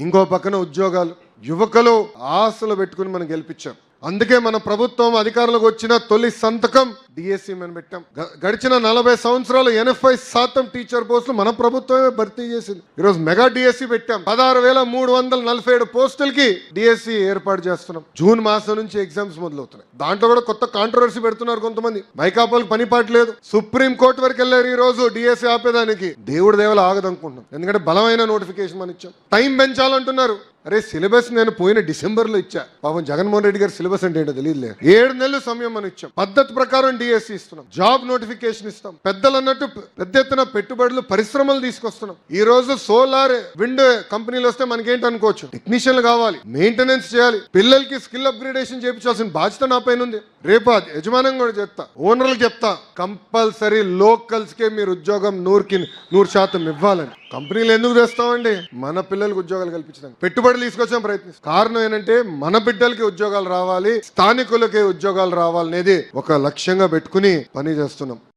ఇంకో పక్కన ఉద్యోగాలు, యువకులు ఆశలు పెట్టుకుని మనం గెలిపించాం. అందుకే మన ప్రభుత్వం అధికారంలోకి వచ్చిన తొలి సంతకం డిఎస్సి మనం పెట్టాం. గడిచిన 40 సంవత్సరాలు 80% టీచర్ పోస్టులు మన ప్రభుత్వమే భర్తీ చేసింది. ఈరోజు మెగా డిఎస్సి పెట్టాం. 16,347 పోస్టులకి డిఎస్సి ఏర్పాటు చేస్తున్నాం. జూన్ మాసం నుంచి ఎగ్జామ్స్ మొదలవుతున్నాయి. దాంట్లో కూడా కొత్త కాంట్రవర్సీ పెడుతున్నారు కొంతమంది. మైకాపాలకు పని పాట లేదు, సుప్రీం కోర్టు వరకు వెళ్ళారు. ఈ రోజు డిఎస్సి ఆపేదానికి దేవుడి దేవలు ఆగదనుకుంటున్నాం. ఎందుకంటే బలమైన నోటిఫికేషన్ మనం ఇచ్చాం. టైం పెంచాలంటున్నారు. అరే సిలబస్ నేను పోయిన డిసెంబర్లో ఇచ్చా. పాపం జగన్మోహన్ రెడ్డి గారు సిలబస్ అంటే ఏంటో తెలియదులే. 7 నెలలు సమయం మనం ఇచ్చాం. పద్ధతి ప్రకారం డిఎస్సి ఇస్తున్నాం, జాబ్ నోటిఫికేషన్ ఇస్తాం. పెద్దలు అన్నట్టు పెద్ద ఎత్తున పెట్టుబడులు, పరిశ్రమలు తీసుకొస్తున్నాం. ఈ రోజు సోలార్, విండ్ కంపెనీలు వస్తే మనకేంటి అనుకోవచ్చు, టెక్నీషియన్లు కావాలి, మెయింటెనెన్స్ చేయాలి, పిల్లలకి స్కిల్ అప్గ్రేడేషన్ చేయించాల్సిన బాధ్యత నా పైన ఉంది. రేపు యజమానం కూడా చెప్తా, ఓనర్లకు చెప్తా, కంపల్సరీ లోకల్స్ కే మీరు ఉద్యోగం 100% ఇవ్వాలని. కంపెనీలు ఎందుకు తెస్తామండి? మన పిల్లలకు ఉద్యోగాలు కల్పించడానికి పెట్టుబడులు తీసుకొచ్చాం, ప్రయత్నిస్తాం. కారణం ఏంటంటే మన బిడ్డలకి ఉద్యోగాలు రావాలి, స్థానికులకి ఉద్యోగాలు రావాలనేది ఒక లక్ష్యంగా పెట్టుకుని పని చేస్తున్నాం.